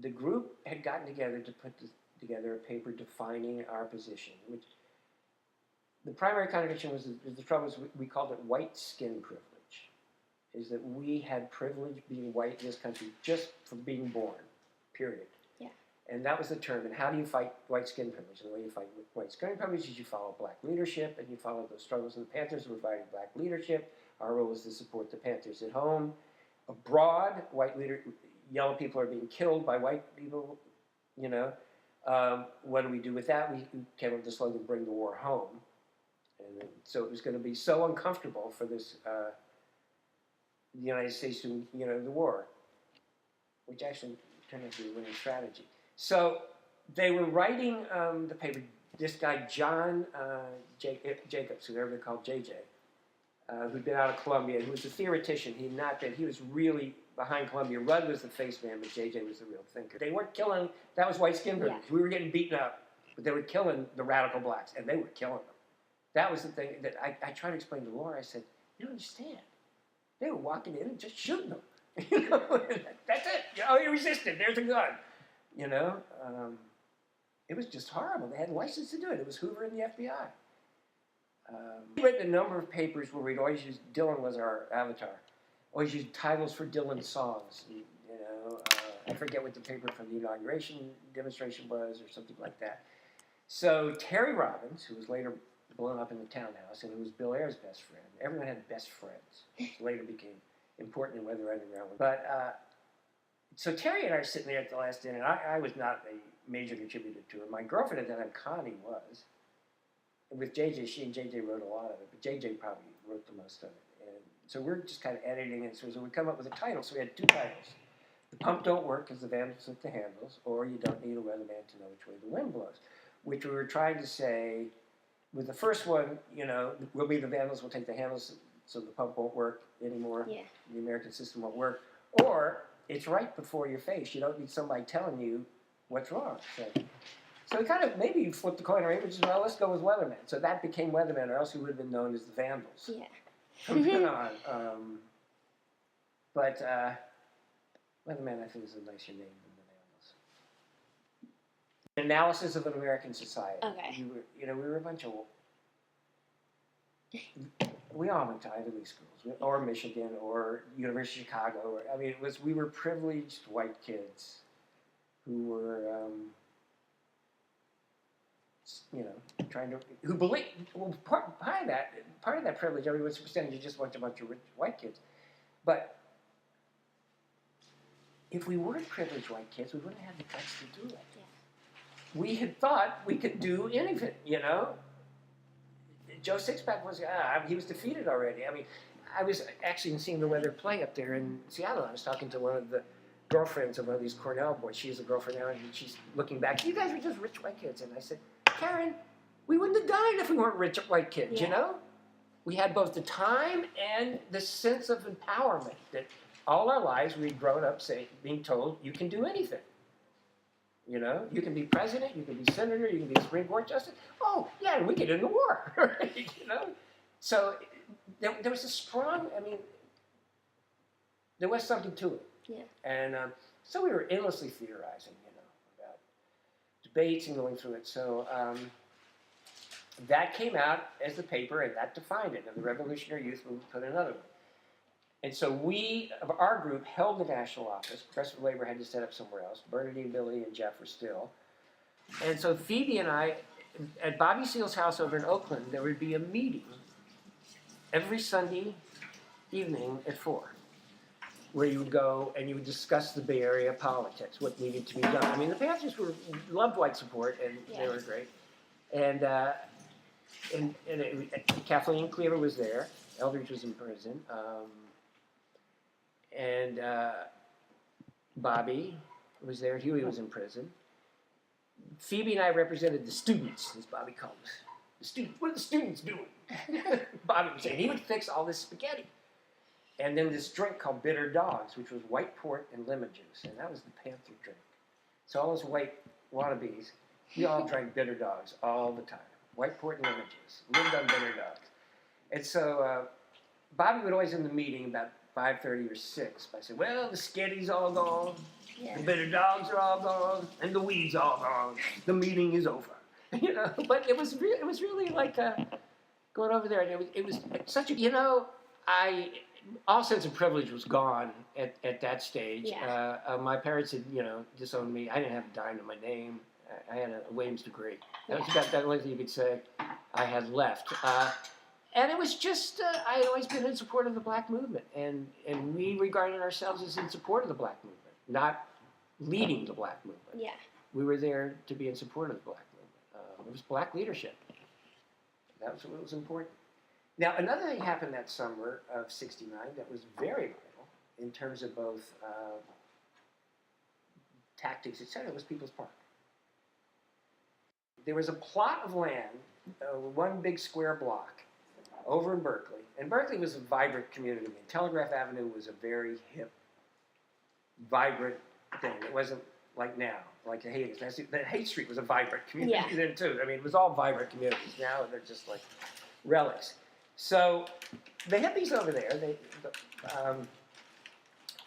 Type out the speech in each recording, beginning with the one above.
the group had gotten together to put together a paper defining our position, which the primary contradiction was the trouble is we called it white skin privilege, is that we had privilege being white in this country just for being born, period. Yeah. And that was the term. And how do you fight white skin privilege? And the way you fight white skin privilege is you follow black leadership, and you follow those struggles. And the Panthers were fighting black leadership. Our role was to support the Panthers at home. Abroad, yellow people are being killed by white people, you know. What do we do with that? We came up with the slogan, bring the war home. And so it was going to be so uncomfortable for this, the United States to, the war, which actually turned out to be a winning strategy. So they were writing the paper. This guy, John Jacobs, who everybody called JJ, who'd been out of Columbia, who was a theoretician. He had not been. He was really behind Columbia. Rudd was the face man, but JJ was the real thinker. They weren't killing. That was white skin privilege. Yeah. We were getting beaten up, but they were killing the radical blacks, and they were killing them. That was the thing that I tried to explain to Laura. I said, you don't understand. They were walking in and just shooting them. That's it. You resisted. There's a gun. It was just horrible. They had a license to do it. It was Hoover and the FBI. We read a number of papers where we'd always use, Dylan was our avatar, always use titles for Dylan songs. I forget what the paper from the inauguration demonstration was or something like that. So Terry Robbins, who was later blown up in the townhouse, and who was Bill Ayer's best friend. Everyone had best friends, which later became important in Weather Underground. But so Terry and I are sitting there at the last dinner, and I was not a major contributor to it. My girlfriend at that time, Connie, was. And with JJ, she and JJ wrote a lot of it, but JJ probably wrote the most of it. And so we're just kind of editing it. So we come up with a title. So we had two titles. The Pump Don't Work because the Vandals took the handles, or You Don't Need a Weatherman to Know Which Way the Wind Blows, which we were trying to say, with the first one, we'll be the Vandals, we'll take the handles, so the pump won't work anymore. Yeah. The American system won't work. Or it's right before your face. You don't need somebody telling you what's wrong. So we kind of, maybe you flip the coin, right? Which is, well, let's go with Weatherman. So that became Weatherman, or else we would have been known as the Vandals. Yeah. From then on. But Weatherman, I think, is a nicer name than the Vandals. Analysis of an American society. Okay. We were a bunch of. We all went to Ivy League schools, or Michigan, or University of Chicago. We were privileged white kids who were, who believed. Well, part of that privilege, was pretending you just want a bunch of rich white kids, but if we weren't privileged white kids, we wouldn't have the guts to do it. Yeah. We had thought we could do anything, Joe Sixpack he was defeated already. I was actually seeing the Weather play up there in Seattle. I was talking to one of the girlfriends of one of these Cornell boys. She's a girlfriend now, and she's looking back. You guys were just rich white kids. And I said, Karen, we wouldn't have died if we weren't rich white kids, We had both the time and the sense of empowerment that all our lives we'd grown up being told, you can do anything. You can be president, you can be senator, you can be Supreme Court justice. Oh, yeah, and we get in the war, right? So there was a strong, there was something to it. Yeah. And so we were endlessly theorizing, about debates and going through it. So that came out as the paper, and that defined it. And the Revolutionary Youth Movement put another one. And so we, of our group, held the national office. Progressive Labor had to set up somewhere else. Bernadine, Billy, and Jeff were still. And so Phoebe and I, at Bobby Seale's house over in Oakland, there would be a meeting every Sunday evening at 4, where you would go and you would discuss the Bay Area politics, what needed to be done. The Panthers loved white support, and they were great. And Kathleen Cleaver was there. Eldridge was in prison. And Bobby was there. Huey was in prison. Phoebe and I represented the students, as Bobby called us. The students. What are the students doing? Bobby was saying he would fix all this spaghetti. And then this drink called Bitter Dogs, which was white port and lemon juice. And that was the Panther drink. So all those white wannabes, we all drank Bitter Dogs all the time. White port and lemon juice. Lived on Bitter Dogs. And so Bobby would always in the meeting about 5:30 or 6. I said, well, the sketty's all gone. Yeah. The bitter dogs are all gone, and the weeds all gone. The meeting is over. But it was really like going over there, and it was such a all sense of privilege was gone at that stage. Yeah. My parents had disowned me. I didn't have a dime to my name. I had a Williams degree. That was about the only thing you could say I had left. And it was just I had always been in support of the black movement, and we regarded ourselves as in support of the black movement, not leading the black movement. Yeah. We were there to be in support of the black movement. It was black leadership. That was what was important. Now, another thing happened that summer of '69 that was very vital in terms of both tactics, etc., was People's Park. There was a plot of land, one big square block, over in Berkeley. And Berkeley was a vibrant community. And Telegraph Avenue was a very hip, vibrant thing. It wasn't like now, like the Haight. The Haight Street was a vibrant community then too. I mean, it was all vibrant communities. Now they're just like relics. So the hippies over there,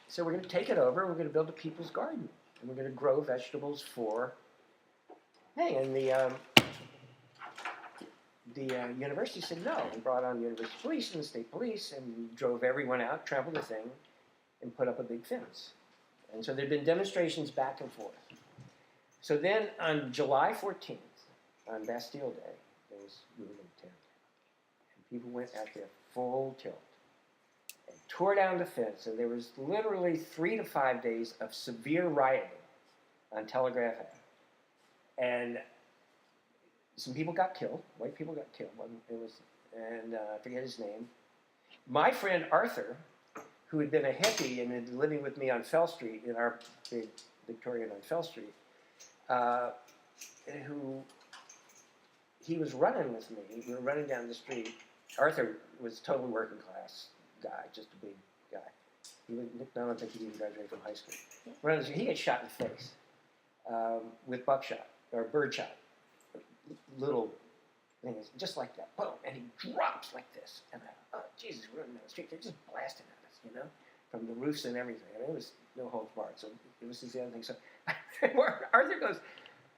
so we're going to take it over. We're going to build a people's garden, and we're going to grow vegetables for. Hey, and the university said no. We brought on the university police and the state police and drove everyone out, trampled the thing, and put up a big fence. And so there'd been demonstrations back and forth. So then on July 14th, on Bastille Day, we were going to tear it down. And people went at their full tilt and tore down the fence. And there was literally 3 to 5 days of severe rioting on Telegraph Ave. And some people got killed. White people got killed. I forget his name. My friend Arthur, who had been a hippie and had been living with me on Fell Street in our big Victorian on Fell Street, he was running with me. We were running down the street. Arthur was totally working class guy, just a big guy. I don't think he even graduated from high school. Running the street, he got shot in the face with buckshot or birdshot. Little things, just like that. Boom, and he drops like this. And I, oh Jesus, we're running down the street. They're just blasting at us, from the roofs and everything. I mean, it was no holds barred. So it was just the other thing. So Arthur goes,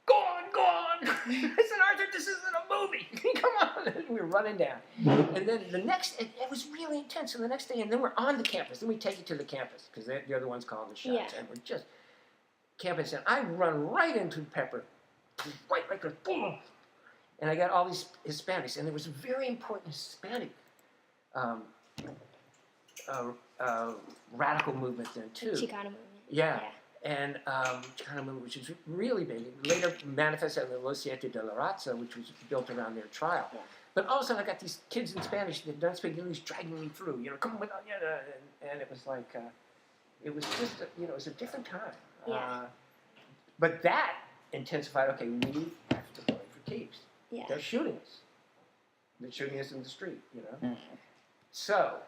"Go on, go on!" I said, "Arthur, this isn't a movie. Come on!" And we were running down. And then it was really intense. And the next day, and then we're on the campus. Then we take it to the campus because they're the ones calling the shots. Yeah. And we're just campus. And I run right into Pepper, right like a boom. And I got all these Hispanics, and there was a very important Hispanic radical movement then too. Chicano movement. Yeah. And Chicano movement, which is really big. It later manifested in the Los Siete de la Raza, which was built around their trial. Yeah. But all of a sudden, I got these kids in Spanish that don't speak English dragging me through. Come on, and it was like, it was just, it was a different time. Yeah. But that intensified. Okay, we have to play for keeps. Yeah. They're shooting us. They're shooting us in the street, So